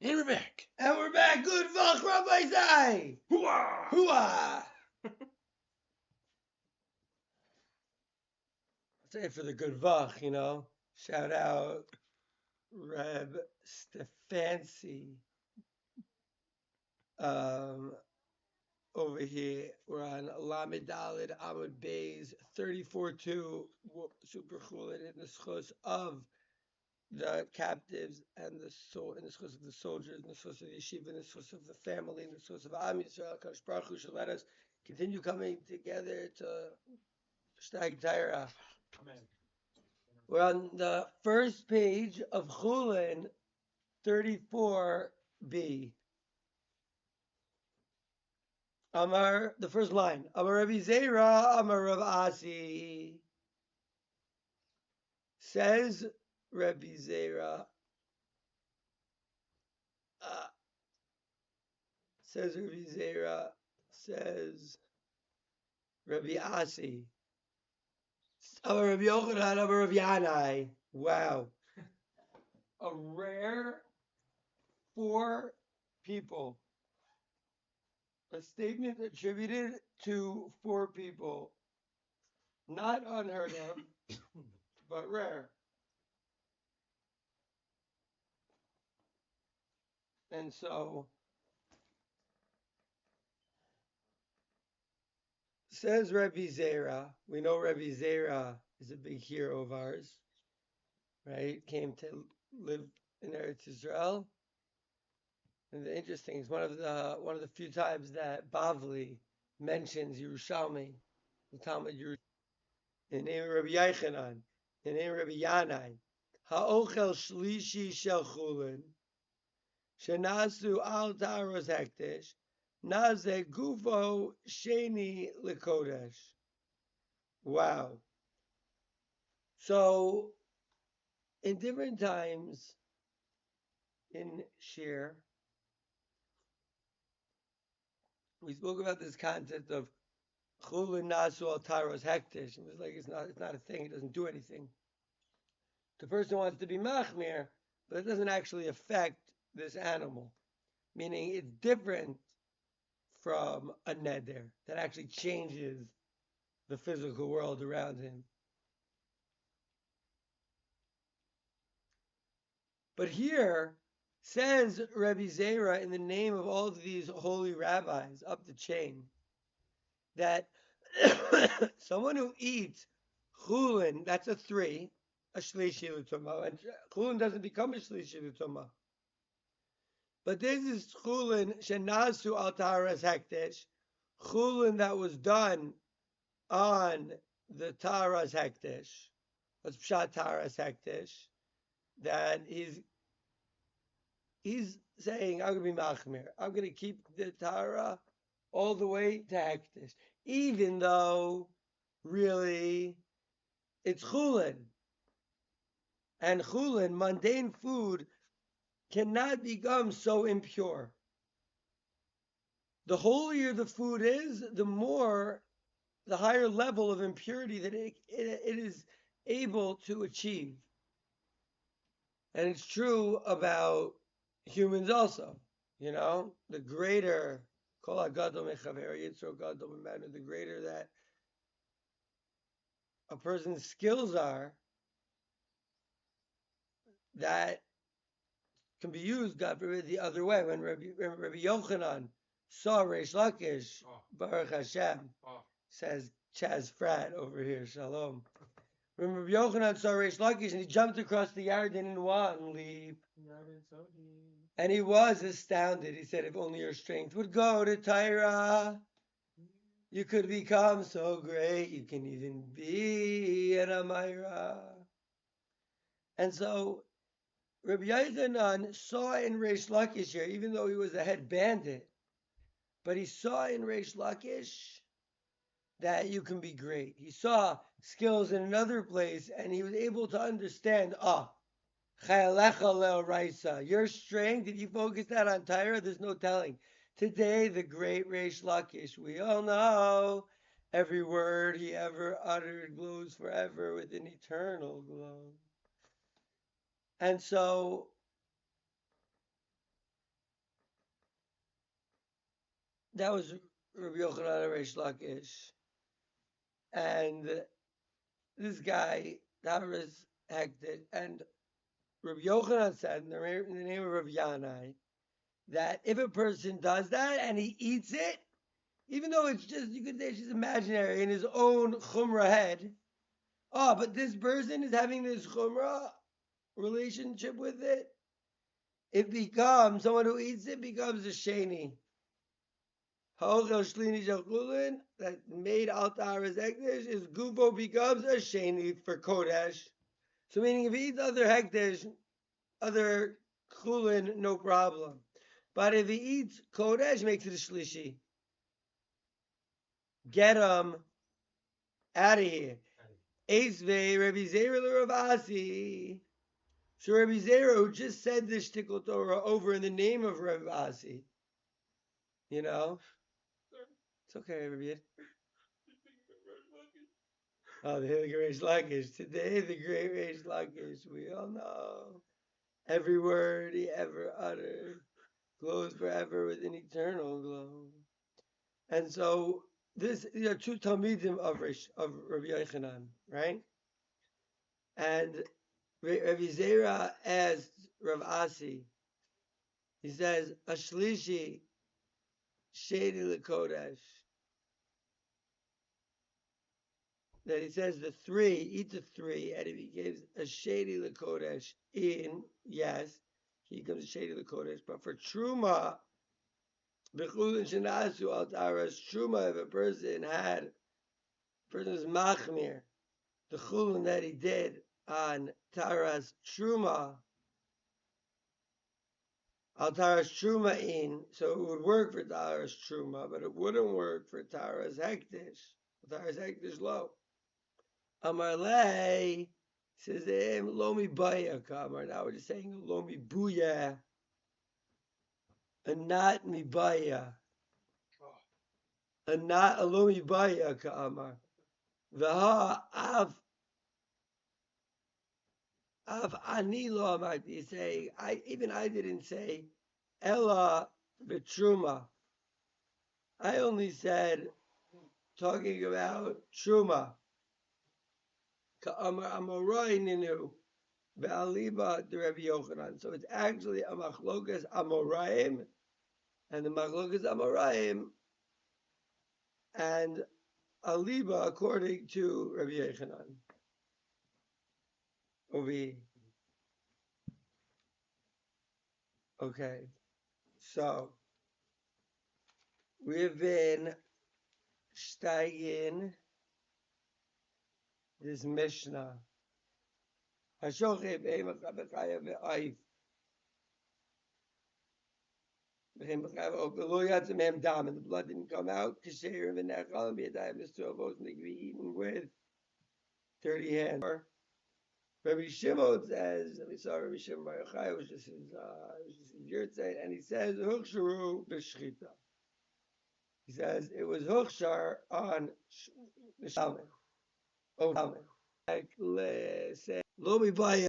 And we're back. And we're back. Good Vach, Rabbi Zai. Hooah! Hooah! Say it for the good Vach, you know. Shout out Reb Stefancy. Um, Over here, we're on Lamed Dalid Amud Bays 34-2 SuperChullin in the schus of the captives and the soul in the schus of the soldiers, in the schus of the yeshiva, in the schus of the family, in the schus of Am Yisrael. Kadosh Baruch Hu shall let us continue coming together to Shtag Taira. Amen. We're on the first page of Chulin 34b. Amar, the first line. Amar Rabbi Zera, Amar Rav Asi. Says Rabbi Zera. Says Rabbi Zera. Says Rabbi Asi. Amar Rabbi Yochanan, Amar Rabbi Yanai. Wow. A rare 4 people. A statement attributed to 4 people. Not unheard of, but rare. And so, says Rabbi Zera, we know Rabbi Zera is a big hero of ours, right? Came to live in Eretz Israel. And the interesting is one of the few times that Bavli mentions Yerushalmi, the Talmud Yerushalmi, in the name of Rabbi Yochanan, in the name of Rabbi Yanai. Ha'ochel shlishi shel chulin, shenasu al ta'aros hektish, naze gufo sheni likodesh. Wow. So, in different times in Shir, we spoke about this concept of chulin nasu al ta'aros hektish. It was like it's not a thing. It doesn't do anything. The person wants to be machmir, but it doesn't actually affect this animal. Meaning it's different from a neder that actually changes the physical world around him. But here says Rabbi Zera in the name of all of these holy rabbis up the chain that someone who eats chulin, that's a 3, a shlishi l'tumah, and chulin doesn't become a shlishi l'tumah. But this is chulin shenasu al taharas hekdesh, chulin that was done on the taharas hekdesh. What's pshat taharas hekdesh? That he's saying, I'm going to be machmir. I'm going to keep the tahara all the way to hekdesh, even though really it's chulin. And chulin, mundane food, cannot become so impure. The holier the food is, the higher level of impurity that it is able to achieve. And it's true about humans also. You know, the greater the greater that a person's skills are, that can be used, God forbid, the other way. When Rabbi Yochanan saw Reish Lakish, Baruch Hashem, says Chaz Frat over here, Shalom. When Rabbi Yochanan saw Reish Lakish and he jumped across the Yarden in one leap, and he was astounded. He said, if only your strength would go to Tyra, you could become so great, you can even be an Amira. And so Rabbi Yochanan saw in Reish Lakish here, even though he was a head bandit, but he saw in Reish Lakish that you can be great. He saw skills in another place, and he was able to understand, your strength, if you focus that on Tyra, there's no telling. Today, the great Reish Lakish, we all know, every word he ever uttered glows forever with an eternal glow. And so, That was Rabbi Yochanan Reish Lakish. And this guy, Tavris Hektik, and Rabbi Yochanan said in the name of Rabbi Yanai that if a person does that and he eats it, even though it's just, you could say it's just imaginary in his own chumrah head, oh, but this person is having this chumrah relationship with it, it becomes, someone who eats it becomes a sheni. Ha'ochel shlini shachulin, that made al taharas hekdesh, is gubo becomes a sheni for kodesh. So meaning if he eats other hekdesh, other chulin, no problem. But if he eats kodesh, makes it a shlishi. Get him out of here. Eisvei Rabbi Zera Ravasi. So Rabbi Zera, who just said this shtickle Torah over in the name of Rabbi Asi, you know, it's okay, Rabbi. Oh, the great Lakish. Today, the great Reish Lakish. We all know every word he ever uttered glows forever with an eternal glow. And so these are two Talmidim of Rabbi Yochanan, right? And Rabbi Zera asked Rav Asi, he says, Ashlishi Shady Lakodesh. That he says the three, eat the three, and if he gives a Shady Lakodesh in, yes, he becomes a Shady Lakodesh. But for Truma, Bechulin Shanasu Al Taras, Truma, if a person is Machmir, the Chulin that he did on Taras Truma, Al Taras Truma in, so it would work for Taras Truma, but it wouldn't work for Taras Hektish. Taras Hektish low. Amar Lei says Lomi Baya Kamar. Now we're just saying Lomi Buya and not Mibaya. And not a Lomi Baya Kamar. Vaha Av Ani Lo Amarti say I didn't say Ella Betruma. I only said talking about Truma. Ka'amar Amorai Ninu Ve'aliba the Rabbi Yochanan. So it's actually a machlokas Amoraim, and the machlokas Amoraim and Aliba according to Rabbi Yochanan. Ovi. Okay, so we've been shteigin this Mishnah. Hashochev Eimach Ve'ayif. And the blood didn't come out. Kasher and Nechal and B'yadayim Mr. Both to be eaten with 30 hands. Rabbi Shimon says, we saw Rabbi Shimon Bar Yochai, was just his yurtzeit, and he says Huksharu b'shchita. He says it was Hukshar on the Shalmei. Like say Lo